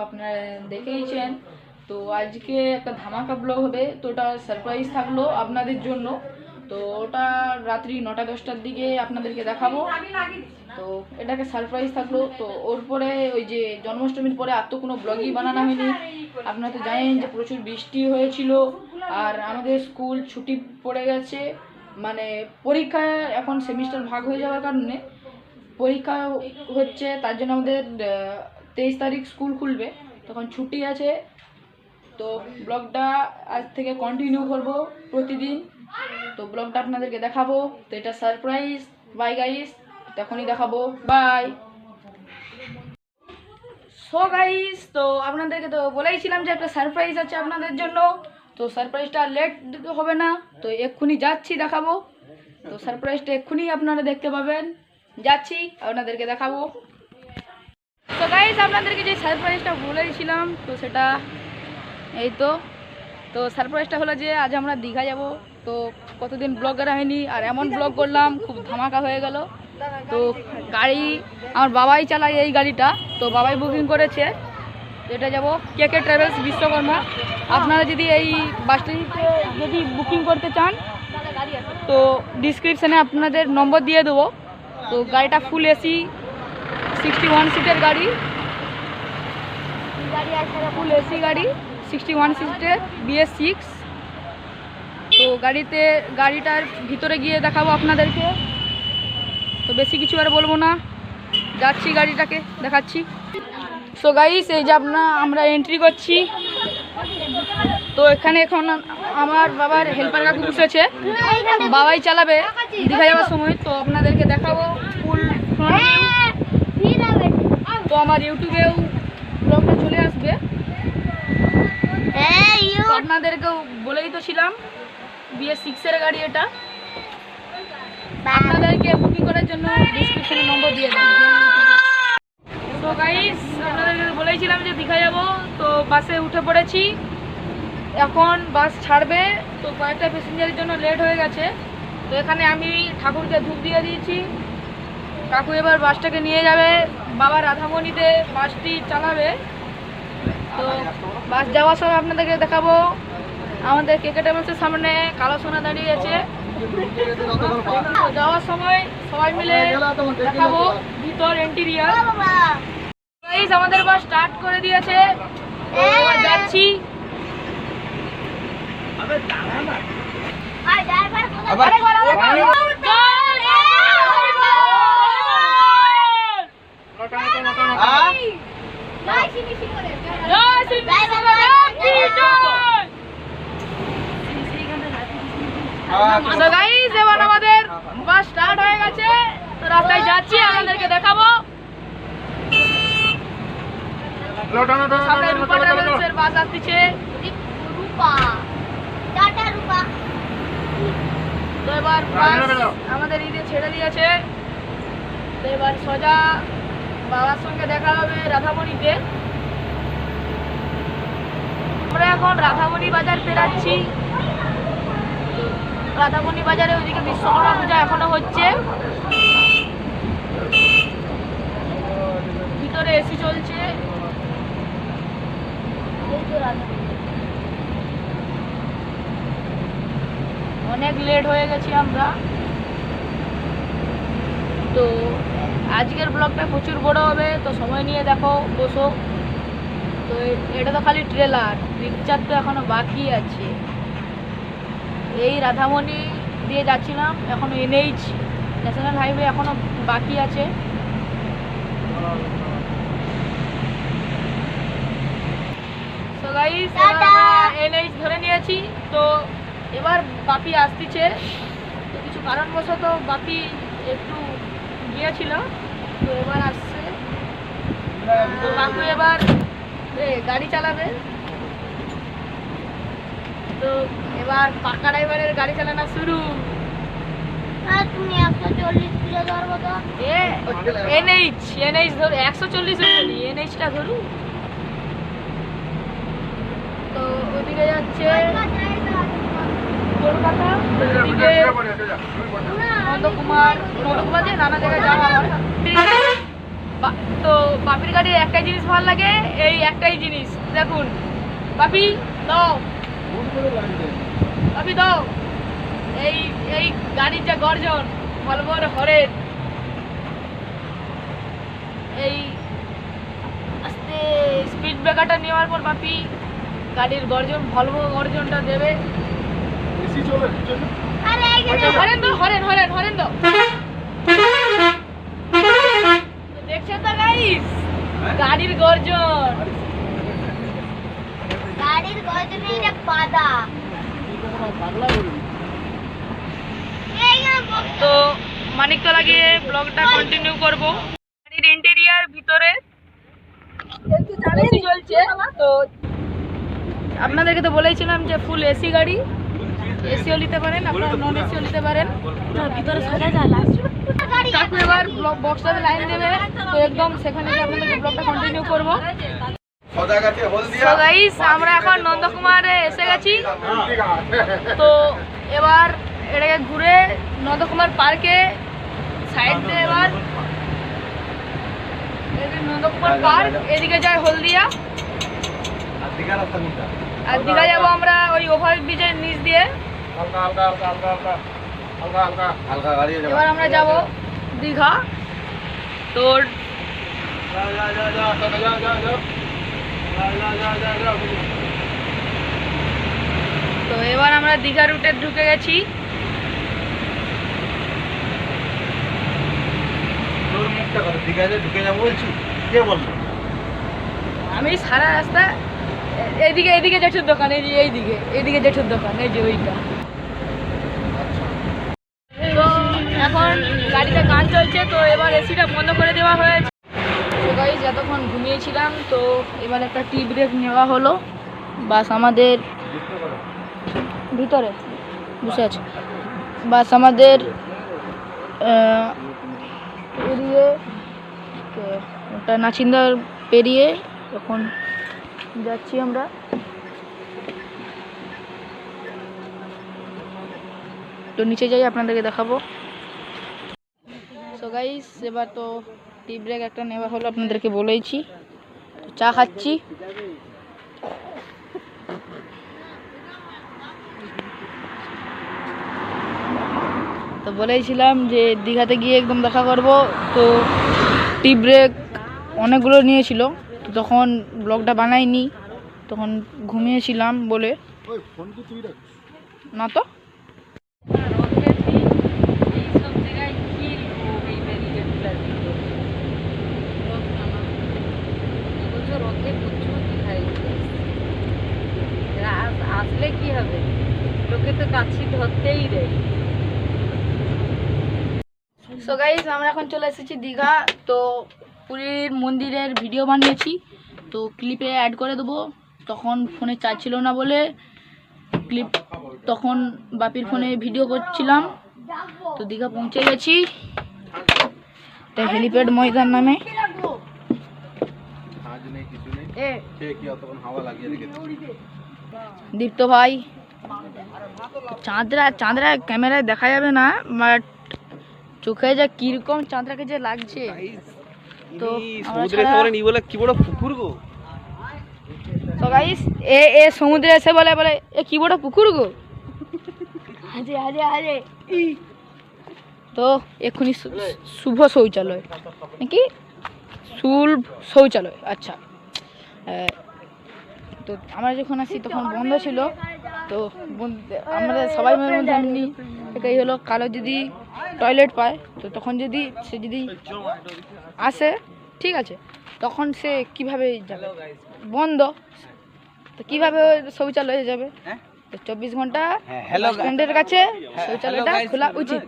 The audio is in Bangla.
আপনারা দেখেইছেন। তো আজকে একটা ধামাকা ব্লগ হবে, তো ওটা সারপ্রাইজ থাকলো আপনাদের জন্য। তো ওটা রাত্রি 9টা-10টার দিকে আপনাদেরকে দেখাবো। তো এটাকে সারপ্রাইজ থাকলো। তো ওর পরে ওই যে জন্মাষ্টমীর পরে আর তো কোনো ব্লগই বানানো হয়নি। আপনারা তো জানেন যে প্রচুর বৃষ্টি হয়েছিল আর আমাদের স্কুল ছুটি পড়ে গেছে, মানে পরীক্ষা এখন সেমিস্টার ভাগ হয়ে যাওয়ার কারণে পরীক্ষা হচ্ছে, তার জন্য আমাদের 23 তারিখ স্কুল খুলবে, তখন ছুটি আছে। তো ব্লগটা আজ থেকে কন্টিনিউ করব প্রতিদিন। তো ব্লগটা আপনাদেরকে দেখাবো। তো এটা সারপ্রাইজ। বাই গাইস, তখনই দেখাবো। বাই। সো গাইস, তো আপনাদেরকে তো বলেইছিলাম যে একটা সারপ্রাইজ আছে আপনাদের জন্য। তো সারপ্রাইজটা লেট হবে না, তো এক্ষুনি যাচ্ছি দেখাবো। তো সারপ্রাইজটা এক্ষুনি আপনারা দেখতে পাবেন। যাচ্ছি, আপনাদেরকে দেখাবো। তো গাইস, আপনাদেরকে যে সারপ্রাইজটা বলেছিলাম তো সেটা এই তো। তো সারপ্রাইজটা হলো যে আজ আমরা দীঘা যাব। তো কতদিন ব্লগ করা হয়নি, আর এমন ব্লগ করলাম খুব ধামাকা হয়ে গেল। তো গাড়ি আমার বাবাই চালায় এই গাড়িটা, তো বাবাই বুকিং করেছে। এটা যাব কেকে ট্রাভেলস বিশ্বকর্মা। আপনারা যদি এই বাসটিতে যদি বুকিং করতে চান তো ডিসক্রিপশানে আপনাদের নম্বর দিয়ে দেবো। তো গাড়িটা ফুল এসি 61 সিটের গাড়ি, ফুল এসি গাড়ি 61 সিটের BS6। তো গাড়িটার ভিতরে গিয়ে দেখাবো আপনাদেরকে। তো বেশি কিছু আর বলবো না, যাচ্ছি গাড়িটাকে দেখাচ্ছি। সো গাইস, এই যে আমরা এন্ট্রি করছি। তো এখানে এখন আমার বাবার হেল্পার কাকু বসেছে, বাবাই চালাবে দীঘা যাওয়ার সময়। তো আপনাদেরকে দেখাবো ফুল ফ্রন্ট ভিউ। তো আমার ইউটিউবেও ব্লগটা চলে আসবে। আপনাদেরকেও বলেই তো ছিলাম BS6 এর গাড়ি এটা। আপনাদেরকে বুকিং করার জন্য ডিসক্রিপশনে নম্বর দিয়ে দেব। তো গাইস, আপনাদেরকে বলেইছিলাম যে দীঘা যাব। তো বাসে উঠে পড়েছি, এখন বাস ছাড়বে। তো কয়েকটা প্যাসেঞ্জারের জন্য লেট হয়ে গেছে। তো এখানে আমি ঠাকুরকে ধূপ দিয়ে দিয়েছি। কাকু এবার বাসটাকে নিয়ে যাবে, বাবা রাধামণিতে বাসটি চালাবে। তো বাস যাওয়ার সময় আপনাদেরকে দেখাবো। আমাদের কেকে ট্রাভেলসের সামনে কালো সোনা দাঁড়িয়ে আছে। যাওয়ার সময় সবাই মিলে দেখাবো ভিতর ইন্টেরিয়র। গাইস, আমাদের বাস স্টার্ট করে দিয়েছে, যাচ্ছি। তো গাইস, এবার আমাদের বাস স্টার্ট হয়ে গেছে। তো রাস্তায় যাচ্ছি, আপনাদেরকে দেখাবো। সামনে রূপা ট্রাভেলসের বাস আসছে। তো এবার বাস আমাদের ঈদে ছেড়ে দিয়েছে। তো এবার সোজা বাবার সঙ্গে দেখা হবে রাধামণিতে। আমরা এখন রাধামণি বাজার পেরাচ্ছি। রাধামণি বাজারে ওইদিকে বিশ্বকর্মা পূজা এখনো হচ্ছে, ভিতরে এসি চলছে। অনেক লেট হয়ে গেছি আমরা। তো আজকের ব্লগটা প্রচুর বড় হবে, তো সময় নিয়ে দেখো, বসো। তো এটা তো খালি ট্রেলার, পিকচার তো এখনো বাকি আছে। এই রাধামণি দিয়ে যাচ্ছিলাম, এখনো NH ন্যাশনাল হাইওয়ে এখনো বাকি আছে। তো গাইস, NH ধরে নিয়েছি। তো এবার বাপি আসতেছে। তো কিছু কারণবশত বাপি একটু গিয়েছিল, তো এবার আসছে। তো কাকু এবার গাড়ি চালাবে। তো এবার পাকা ড্রাইভারের গাড়ি চালানো শুরু। তুমি 140 কিলো ধরবো তো। NH ধরু, 140 বলি, NH-টা ধরু। তো ওদিকে যাচ্ছে কলকাতা, ওদিকে নন্দকুমার যে নানা জায়গায় যাওয়া হয়। তো বাপির গাড়ির একটাই জিনিস ভালো লাগে, এই একটাই জিনিস দেখুন। বাপি দাও, বাপি দাও, এই এই গাড়ির যে গর্জন, ভলভোর হরেন, এই আস্তে স্পিড ব্রেকারটা নেওয়ার পর বাপি গাড়ির গর্জন, ভলভো গর্জনটা দেবে। হরেন দাও, হরেন হরেন হরেন দাও। দেখছেন তো গাইস, গাড়ির গর্জন, গাড়ির গর্জনে এটা পাদা। তো মানিকতলা গিয়ে ব্লগটা কন্টিনিউ করব। গাড়ির ইন্টেরিয়ার ভিতরে এসি চলছে। তো আপনাদেরকে তো বলেছিলাম যে ফুল এসি গাড়ি, এসিও নিতে পারেন, আপনারা নন এসিও নিতে পারেন। ভিতরে সাজা যায় কাকু এবার বক্সটাতে লাইন দেবে, তো একদম সেখানে গিয়ে আপনাদেরকে ব্লগটা কন্টিনিউ করব। তো গাইস আমরা এখন নন্দকুমারে এসে গেছি। তো এবার এটাকে ঘুরে নন্দকুমার পার্কে সাইড দিয়ে এবার নন্দকুমার পার্ক, এদিকে যায় হলদিয়া, আর দীঘা যাবো আমরা ওই ওভার ব্রিজের নিচ দিয়ে। এবার আমরা যাব দীঘা। তোর তো এবার আমরা দীঘা রুটে ঢুকে গেছি। আমি সারা রাস্তা এদিকে এদিকে জেঠুর দোকান, এই যে এইদিকে এদিকে জেঠুর দোকান, এই যে ওইটা। তো এখন গাড়িতে গান চলছে, তো এবার এসিটা বন্ধ করে দেওয়া হয়েছে। তো গাইস এতক্ষণ ঘুমিয়েছিলাম, তো এবার একটা টি ব্রেক নেওয়া হলো। বাস আমাদের ভিতরে বসে আছে, বাস আমাদের পেরিয়ে ওটা নাচিন্দার পেরিয়ে এখন যাচ্ছি আমরা। তো নিচে যাই, আপনাদেরকে দেখাবো। সো গাইস এবার তো টি ব্রেক একটা নেওয়া হলো, আপনাদেরকে বলেইছি। চা খাচ্ছি। তো বলেইছিলাম যে দীঘাতে গিয়ে একদম দেখা করব। তো টি ব্রেক অনেকগুলো নিয়েছিল, তো তখন ব্লগটা বানাইনি, তখন ঘুমিয়েছিলাম বলে। না তো আসলে কি হবে, লোকে তো কাছি ধরতেই দেয়। সো গাইস আমরা এখন চলে এসেছি দীঘা। তো পুরীর মন্দিরের ভিডিও বানিয়েছি, তো ক্লিপে অ্যাড করে দেবো। তখন ফোনে চার্জ ছিল না বলে ক্লিপ, তখন বাপির ফোনে ভিডিও করছিলাম। তো দীঘা পৌঁছে গেছি, এটা হেলিপ্যাড ময়দান নামে। দীপ্ত ভাই, চাঁদরা ক্যামেরায় দেখা যাবে না, বাট চোখে যা কিরকম চাঁদরাকে যে লাগছে। তো এ সমুদ্রে এসে বলে এ কি বড় পুকুর গো। হাজে হাজে হাজে। তো এক্ষুনি শুভ শৌচালয় নাকি শুভ শৌচালয়, আচ্ছা। তো আমরা যখন আসি তখন বন্ধ ছিল। তো আমরা সবাই মধ্যে এমনি এটাই হলো, কালো যদি টয়লেট পায়, তো তখন যদি সে যদি আসে ঠিক আছে, তখন সে কিভাবে যাবে, বন্ধ, তো কিভাবে শৌচালয়ে যাবে। তো 24 ঘন্টা স্ট্যান্ডের কাছে শৌচালয়টা খোলা উচিত।